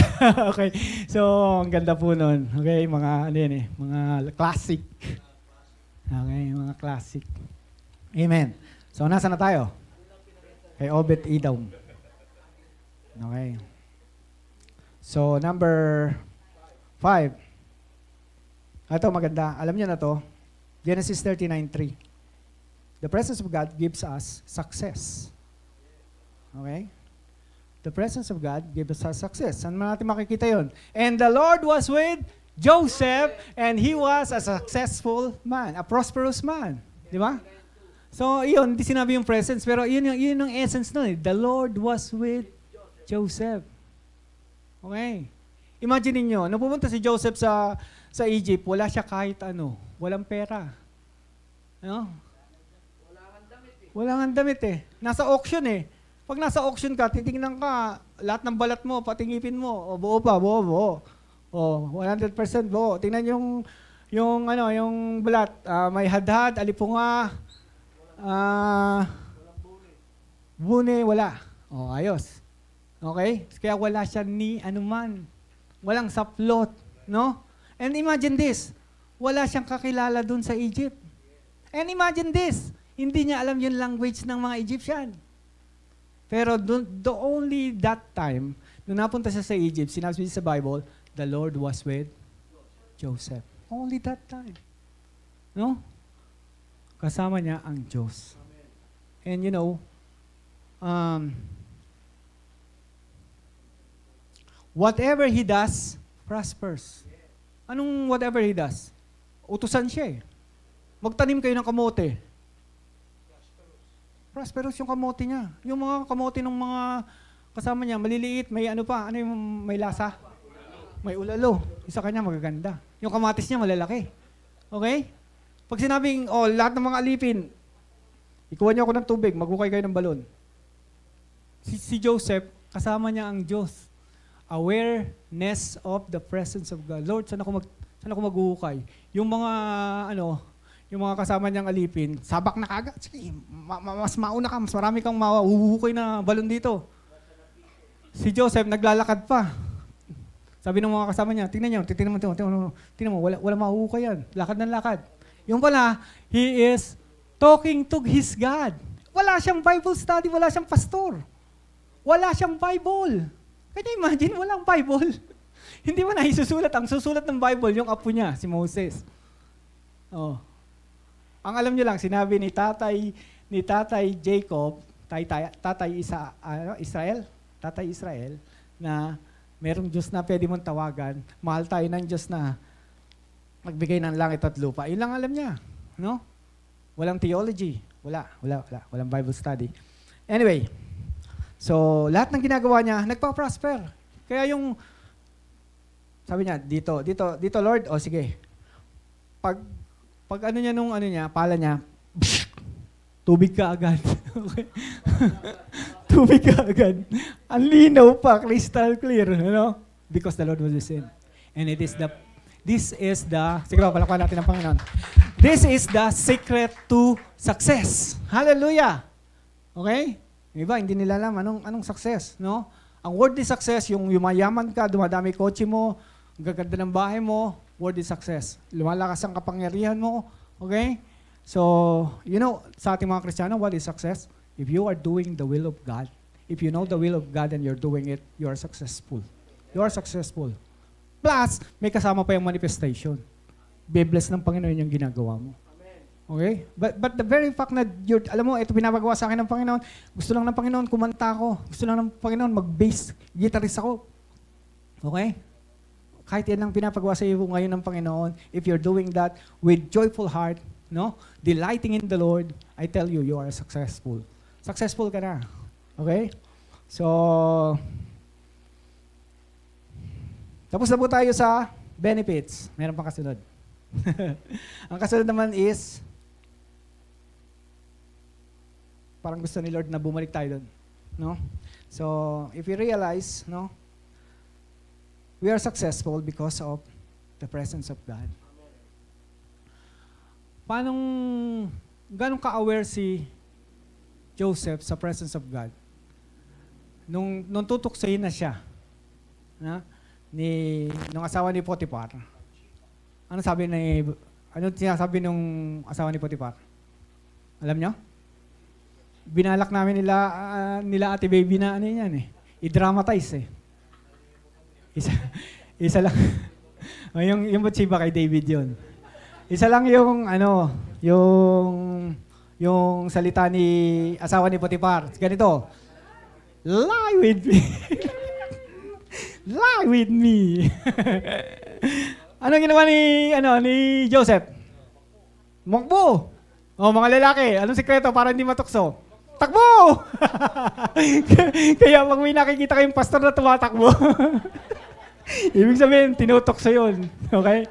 Okay, so ang ganda po nun. Okay, mga mga classic. Okay, mga classic. Amen. So nasa na tayo? Kay Obed Edom. Okay. So number 5. Ito maganda. Alam niyo na to. Genesis 39:3. The presence of God gives us success. Okay? The presence of God gives us success. Saan natin makikita yon? And the Lord was with Joseph and he was a successful man, a prosperous man. Di ba? So, yun, hindi sinabi yung presence, pero yun yung essence nun. The Lord was with Joseph. Okay? Imagine niyo, nung pumunta si Joseph sa Egypt, wala siya kahit ano. Walang pera. Ano? Wala nga damit eh. Nasa auction eh. Pag nasa auction ka, titingnan ka, lahat ng balat mo, patingipin mo. O, buo pa, buo. O, 100% buo. Tingnan yung balat. May hadhad, alipunga, bune, wala. O, ayos. Okay? Kaya wala siya ni anuman. Walang saplot. No? And imagine this, wala siyang kakilala dun sa Egypt. And imagine this, hindi niya alam yung language ng mga Egyptian. Pero only that time, nung napunta siya sa Egypt, sinabi sa Bible, the Lord was with Joseph. Only that time. No? Kasama niya ang Diyos. And you know, whatever he does, prospers. Anong whatever he does? Utusan siya eh. Magtanim kayo ng kamote. Prosperous yung kamote niya. Yung mga kamote ng mga kasama niya, maliliit, may ano pa, ano yung may lasa? May ulalo. Isa kanya magaganda. Yung kamatis niya malalaki. Okay? Pag sinabing, lahat ng mga alipin, ikuha niyo ako ng tubig, maghukay kayo ng balon. Si Joseph, kasama niya ang Diyos. Awareness of the presence of God. Lord, saan ako maghuhukay? Yung mga, yung mga kasama niyang alipin, sabak na kagad. Sige, mas mauna ka, mas marami kang mahuhukay na balon dito. Si Joseph, naglalakad pa. Sabi ng mga kasama niya, tingnan mo, wala mauukay yan. Lakad ng lakad. Yung pala, he is talking to his God. Wala siyang Bible study, wala siyang pastor. Wala siyang Bible. Kaya imagine, walang Bible. Hindi mo na isusulat. Ang susulat ng Bible, yung apo niya, si Moses. Oh. Ang alam niyo lang, sinabi ni Tatay Jacob, Tatay Israel, na merong Diyos na pwede mong tawagan, mahal tayo ng Diyos na magbigay ng langit at lupa. Yun lang alam niya. No? Walang theology. Walang Bible study. Anyway, so lahat ng ginagawa niya, nagpa-prosper. Kaya yung, sabi niya, dito Lord, o sige, pag ano niya, pala niya, tubig ka agad. Okay? Tubig ka agad. Ang linaw pa, crystal clear, because the Lord was with him. And this is the, sige ba, palakpan natin ang Panginoon. This is the secret to success. Hallelujah! Okay? Iba, hindi nila alam anong success, no? Ang worldly success, yung yumayaman ka, dumadami kotse mo, ang gaganda ng bahay mo, worldly success. Lumalakas ang kapangyarihan mo, okay? So, sa ating mga Kristiyano, what is success? If you are doing the will of God, if you know the will of God and you're doing it, you are successful. You are successful. Plus, may kasama pa yung manifestation. Be-bless ng Panginoon yung ginagawa mo. Okay? But the very fact na, alam mo, ito pinapagawa sa akin ng Panginoon, gusto lang ng Panginoon kumanta ako, gusto lang ng Panginoon mag-bass, guitarist ako. Okay? Kahit yan ang pinapagawa sa iyo ngayon ng Panginoon, if you're doing that with joyful heart, delighting in the Lord, I tell you, you are successful. Successful ka na. Okay? So, tapos na po tayo sa benefits. Meron pang kasunod. Ang kasunod naman is, parang gusto ni Lord na bumalik tayo doon. No? So, if you realize, we are successful because of the presence of God. Ganong ka-aware si Joseph sa presence of God? Nung tutuksayin na siya, nung asawa ni Potiphar, ano sinasabi nung asawa ni Potiphar? Alam nyo? Binalak namin nila Ate Baby na i-dramatize Isa lang. yung Bathsheba kay David yun. Isa lang yung salita ni asawa ni Potiphar. Ganito, lie with me. Lie with me. Anong ginawa ni Joseph? Makbo. Mga lalaki, anong sikreto para hindi matukso? Takbo! Kaya pag may nakikita kayong pastor na tumatakbo, ibig sabihin, tinutokso yun. Okay?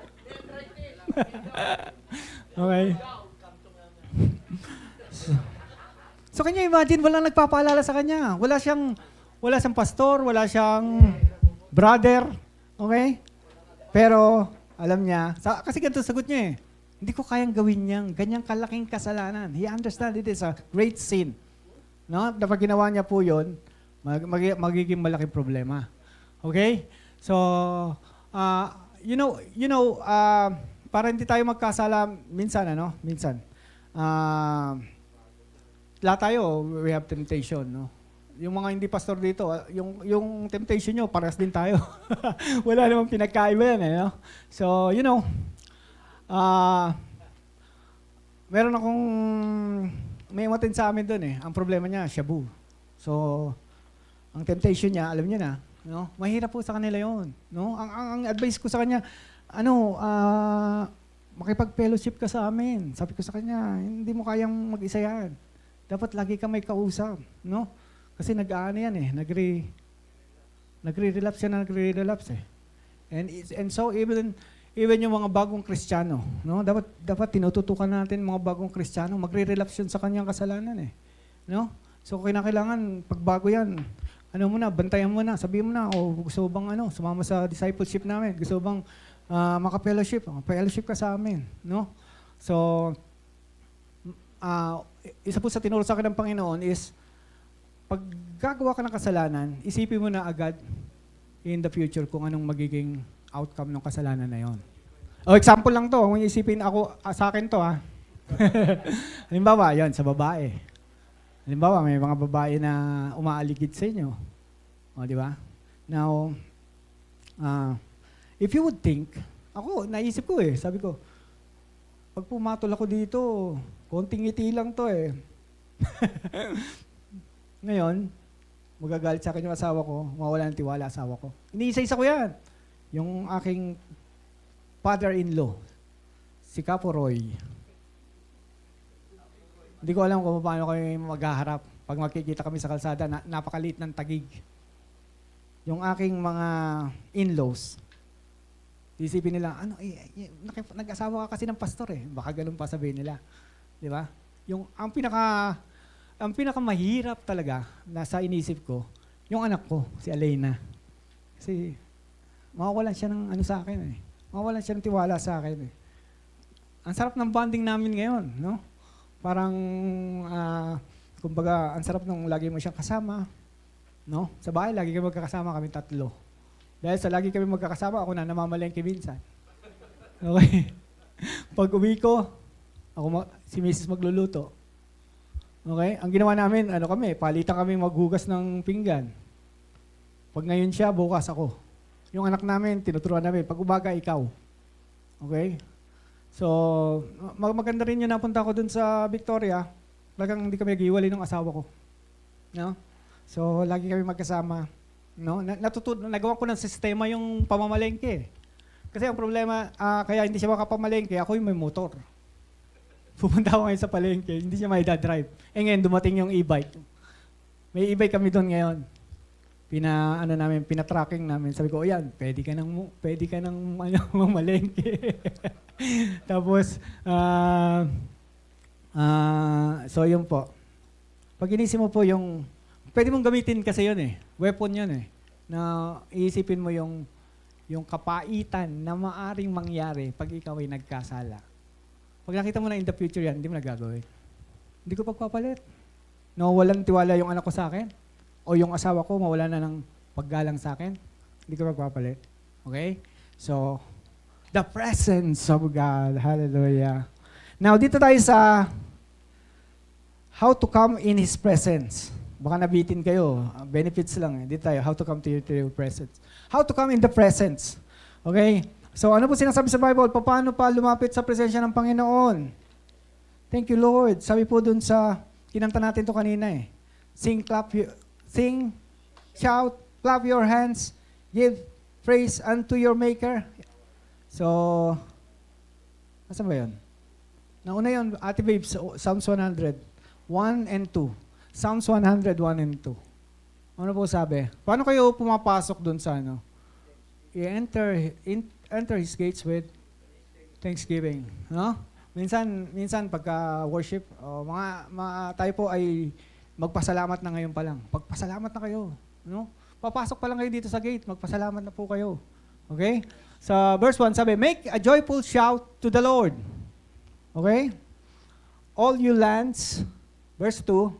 Okay. So kanya imagine, walang nagpapaalala sa kanya. Wala siyang pastor, wala siyang brother. Okay? Pero, alam niya, kasi ganito sagot niya hindi ko kayang gawin ganyang kalaking kasalanan. He understands it is a great sin. Dapat ginawa niya po yun, magiging malaking problema. Okay? So, para hindi tayo magkasala minsan, lahat tayo, we have temptation, Yung mga hindi pastor dito, yung temptation nyo, parehas din tayo. Wala namang pinagkaiba yan, So, may umatin sa amin doon Ang problema niya, shabu. So, ang temptation niya, alam niya na, mahirap po sa kanila yun. Ang advice ko sa kanya, makipag-fellowship ka sa amin. Sabi ko sa kanya, hindi mo kayang mag-isa yan. Dapat lagi ka may kausap, Kasi nag-aano yan nagre-relapse yan na nagre-relapse And so even yung mga bagong Kristiyano, dapat tinututukan natin mga bagong Kristiyano, magre-relapse yun sa kanyang kasalanan So kinakailangan pagbago yan, bantayan mo na, sabihin mo na, gusto bang sumama sa discipleship namin, gusto bang maka-fellowship ka sa amin, So isa po sa tinuro sa akin ng Panginoon is pag gagawa ka ng kasalanan, isipin mo na agad in the future kung anong magiging outcome ng kasalanan na yon. O, example lang to. Kung isipin ako, sa akin to ha. Halimbawa, yan, sa babae. Halimbawa, may mga babae na umaaligid sa inyo. O, di ba? Now, if you would think, ako, naisip ko sabi ko, pag pumatol ako dito, konting ngiti lang to Ngayon, magagalit sa akin yung asawa ko, mawala ng tiwala asawa ko. Iniisa-isa ko yan. Yung aking father-in-law, si Capo Roy. Hindi ko alam kung paano kami maghaharap. Pag makikita kami sa kalsada, napakaliit ng tagig. Yung aking mga in-laws, isipin nila, nag-asawa ka kasi ng pastor Baka ganun pa sabihin nila. Di ba? Ang pinakamahirap talaga na sa inisip ko, yung anak ko, si Alena. Kasi mawawalan siya ng ano sa akin Mawawalan siya ng tiwala sa akin Ang sarap ng bonding namin ngayon, no? Parang, kumbaga, ang sarap nung lagi mo siyang kasama, no? Sa bahay, lagi kami magkakasama, kami tatlo. Dahil sa lagi kami magkakasama, ako na namamalengke minsan. Okay? Pag uwi ko, si Mrs. magluluto. Okay? Ang ginawa namin, palitan kami maghugas ng pinggan. Pag ngayon siya, bukas ako. Yung anak namin, tinuturuan namin, pag umaga, ikaw. Okay? So, maganda rin yun napunta ko dun sa Victoria. Talagang hindi kami nag-iwalay ng asawa ko. No? So, lagi kami magkasama. No? Nagawa ko ng sistema yung pamamalengke. Kasi ang problema, kaya hindi siya makapamalengke, ako yung may motor. Pupunta ako ngayon sa palengke, hindi siya may drive. Ngayon, dumating yung e-bike. May e-bike kami doon ngayon. Pina-tracking namin. Sabi ko, yan, pwede ka nang mamalengke. Tapos, so yun po. Pag inisip mo po yung, pwede mong gamitin kasi yun weapon yun na iisipin mo yung kapaitan na maaring mangyari pag ikaw ay nagkasala. Pag nakita mo na in the future yan, hindi mo nagagawin. Hindi ko pagpapalit. Walang tiwala yung anak ko sa akin, o yung asawa ko, mawala na ng paggalang sa akin, hindi ko pagpapalit. Okay? So, the presence of God. Hallelujah. Now, dito tayo sa how to come in His presence. Baka nabitin kayo. Benefits lang. Dito tayo, how to come to your presence. How to come in the presence. Okay? So, ano po sinasabi sa Bible? Paano pa lumapit sa presensya ng Panginoon? Thank you, Lord. Sabi po dun sa, kinanta natin to kanina Sing, shout, clap your hands, give praise unto your Maker. So, nasa ba yun? Nauna yun, Ate Babes, Psalms 100, 1 and 2. Psalms 100, 1 and 2. Ano po sabi? Paano kayo pumapasok dun sa enter His gates with thanksgiving. No? Minsan pagka worship, tayo po ay magpasalamat na ngayon pa lang. Pagpasalamat na kayo. No? Papasok pa lang kayo dito sa gate, magpasalamat na po kayo. Okay? Sa verse 1 sabi, make a joyful shout to the Lord. Okay? All you lands. Verse 2,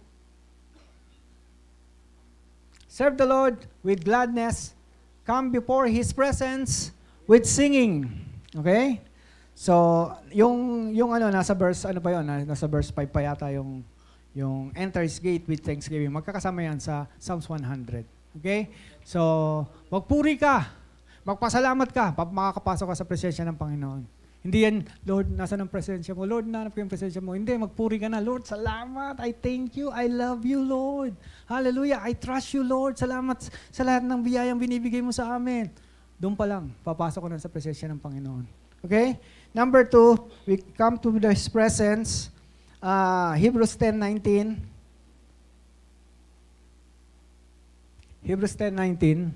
serve the Lord with gladness. Come before His presence with singing. Okay? So, yung nasa verse, nasa verse 5 pa yata yung enter His gate with thanksgiving. Magkakasama yan sa Psalms 100. Okay? So, magpuri ka. Magpasalamat ka. Makakapasok ka sa presensya ng Panginoon. Hindi yan, Lord, nasa ng presensya mo. Lord, nanap ko yung presensya mo. Hindi, magpuri ka na. Lord, salamat. I thank you. I love you, Lord. Hallelujah. I trust you, Lord. Salamat sa lahat ng biyayang binibigay mo sa amin. Doon pa lang, papasok ko na sa presensya ng Panginoon. Okay? Number 2, we come to His presence. Hebrews 10:19. Hebrews 10:19.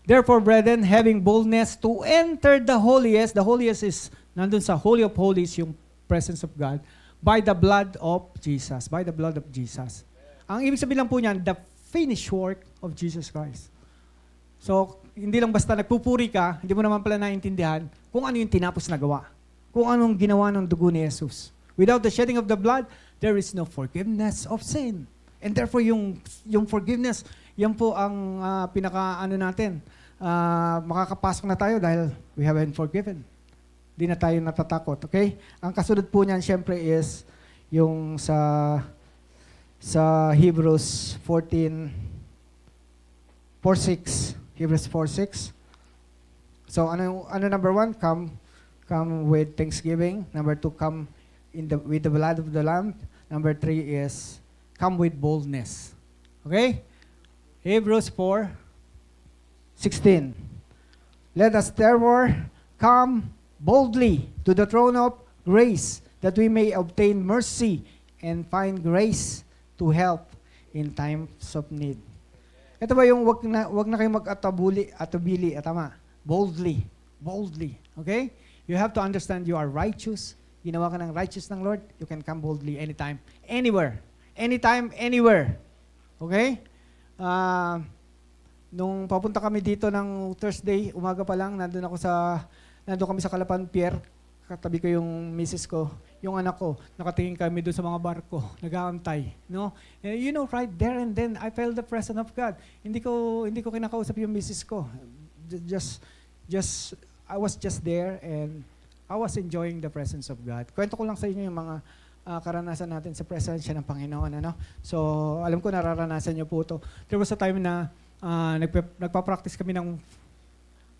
Therefore, brethren, having boldness to enter the holiest is nandun sa Holy of Holies, yung presence of God, by the blood of Jesus. By the blood of Jesus. Ang ibig sabihin lang po niyan, the finished work of Jesus Christ. So, hindi lang basta nagpupuri ka, hindi mo naman pala naintindihan kung ano yung tinapos na gawa. Kung anong ginawa ng dugo ni Jesus. Without the shedding of the blood, there is no forgiveness of sin. And therefore, yung forgiveness, yan po ang natin, makakapasok na tayo dahil we have been forgiven. Di na tayo natatakot, okay? Ang kasunod po niyan, syempre, is yung sa Hebrews 4:6. Hebrews 4:6. So, ano number 1? Come with thanksgiving. Number 2, come with the blood of the Lamb. Number 3 is, come with boldness. Okay? Hebrews 4:16. Let us therefore come boldly to the throne of grace, that we may obtain mercy and find grace to help in times of need. Ito ba yung wag na kayong mag-atubili, tama? Boldly. Okay? You have to understand you are righteous. Ginawa ka ng righteous ng Lord, you can come boldly anytime, anywhere. Anytime, anywhere. Okay? Nung papunta kami dito ng Thursday, umaga pa lang, nandun kami sa Calapan Pier, katabi ko yung misis ko, yung anak ko, nakatingin kami doon sa mga barko, nag-aantay, no? You know, right there and then, I felt the presence of God. Hindi ko kinakausap yung misis ko. I was just there and I was enjoying the presence of God. Kwento ko lang sa inyo yung mga karanasan natin sa presensya ng Panginoon, ano? So, alam ko nararanasan niyo po ito. There was a time na nagpa-practice kami ng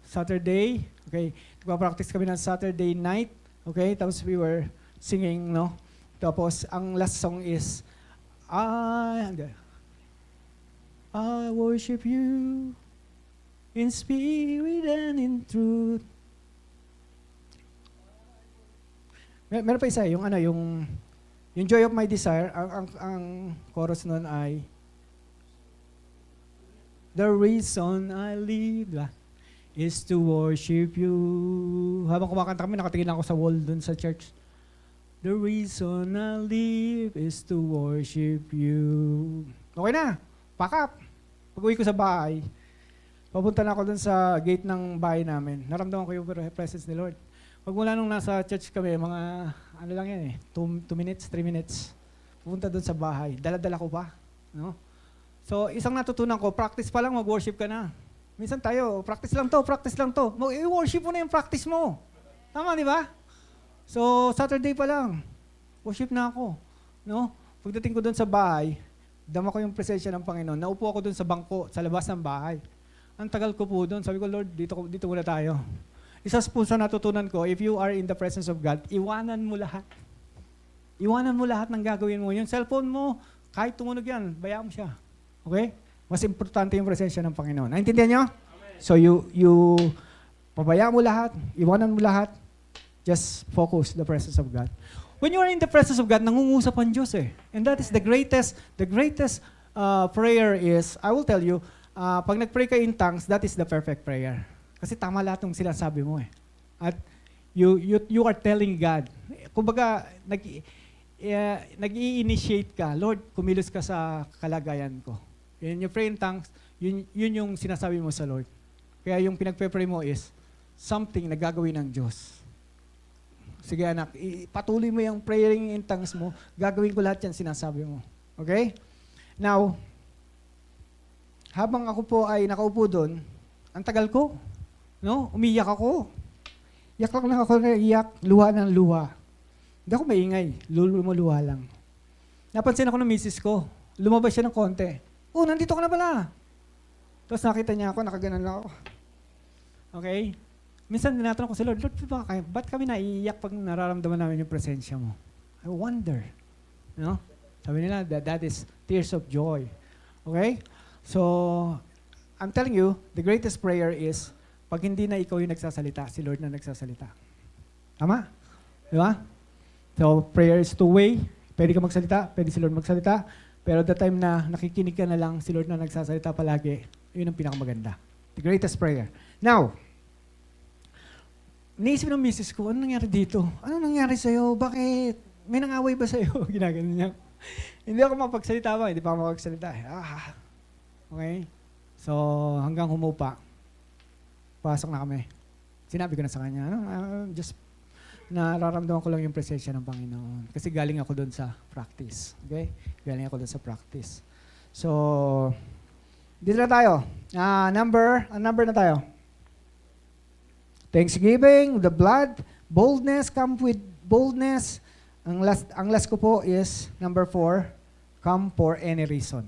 Saturday, okay? Nagpa-practice kami ng Saturday night, okay? Tapos we were singing, no? Tapos, ang last song is, I worship you in spirit and in truth. Meron pa isa, yung Joy of My Desire, ang chorus nun ay, the reason I live, diba? Is to worship you. Habang kumakanta kami, nakatingin lang ako sa wall dun sa church. The reason I live is to worship you. Okay na, pack up. Pag-uwi ko sa bahay, papunta na ako dun sa gate ng bahay namin. Naramdaman ko yung presence ni Lord. Pag mula nung nasa church kami, mga ano lang yan 2 minutes, 3 minutes. Pupunta dun sa bahay. Dala-dala ko pa. No? So, isang natutunan ko, practice pa lang, mag-worship ka na. Minsan tayo, practice lang to. I-worship mo na yung practice mo. Tama, di ba? So, Saturday pa lang, worship na ako. No? Pagdating ko doon sa bahay, dama ko yung presensya ng Panginoon. Naupo ako doon sa bangko, sa labas ng bahay. Ang tagal ko po doon. Sabi ko, Lord, dito muna tayo. Isa po sa natutunan ko, if you are in the presence of God, iwanan mo lahat. Iwanan mo lahat ng gagawin mo. Yung cellphone mo, kahit tumunog yan, bayaan mo siya. Okay? Mas importante yung presensya ng Panginoon. Naintindihan nyo? Amen. So you pabayaan mo lahat, iwanan mo lahat, just focus the presence of God. When you are in the presence of God, nangungusap ang Diyos eh. And that is the greatest prayer is, I will tell you, pag nag-pray ka in tongues, that is the perfect prayer. Kasi tama lahat ng sinasabi mo eh. At you are telling God, kumbaga, nag-i-initiate ka, Lord, kumilos ka sa kalagayan ko. When you pray in tongues, yun yung sinasabi mo sa Lord. Kaya yung pinagpe-pray mo is something na gagawin ng Diyos. Sige anak, patuloy mo yung praying in tongues mo, gagawin ko lahat yan sinasabi mo. Okay? Now, habang ako po ay nakaupo doon, ang tagal ko, no? Umiyak ako. Iyak lang ako, iyak, luha ng luha. Hindi ako maingay, lumuluha lang. Napansin ako ng misis ko, lumabas siya ng konti. Oh, nandito ka na pala. Tapos nakita niya ako, nakaganan lang ako. Okay? Minsan tinatanong ko si Lord, ba't kami naiiyak pag nararamdaman namin yung presensya mo? I wonder. No? Sabi nila, that is tears of joy. Okay? So, I'm telling you, the greatest prayer is, pag hindi na ikaw yung nagsasalita, si Lord na nagsasalita. Tama? Di ba? So, prayer is two-way. Pwede ka magsalita, pwede si Lord magsalita. Pero the time na nakikinig ka na lang, si Lord na nagsasalita palagi, yun ang pinakamaganda. The greatest prayer. Now, naisip ng misis ko, ano nangyari dito? Ano nangyari sa'yo? Bakit? May nangaway ba sa'yo? Ginagano niya. Hindi ako mapagsalita ba? Hindi pa ako mapagsalita. Okay? So, hanggang humupa, pasok na kami. Sinabi ko na sa kanya, just nararamdaman ko lang yung presensya ng Panginoon. Kasi galing ako doon sa practice. Okay? Galing ako doon sa practice. So, Dito na tayo. Number na tayo. Thanksgiving, the blood, boldness, come with boldness. Ang last ko po is number 4, come for any reason.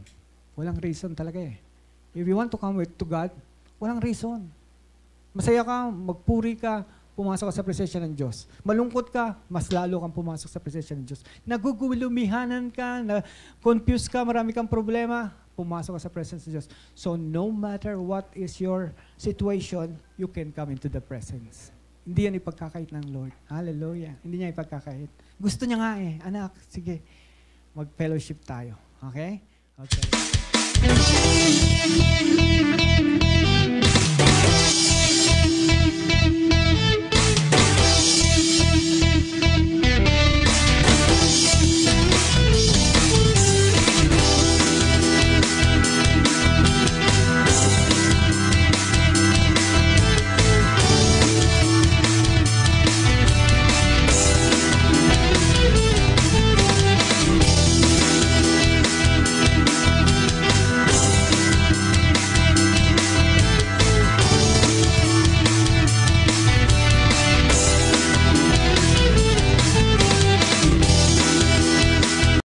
Walang reason talaga eh. If you want to come to God, walang reason. Masaya ka, magpuri ka, pumasok ka sa presensya ng Diyos. Malungkot ka, mas lalo kang pumasok sa presensya ng Diyos. Nagugulumihanan ka, na-confuse ka, marami kang problema, pumasok ka sa presence ng Diyos. So no matter what is your situation, you can come into the presence. Hindi yan ipagkakait ng Lord. Hallelujah. Hindi niya ipagkakait. Gusto niya nga eh. Anak, sige, mag-fellowship tayo. Okay? Okay.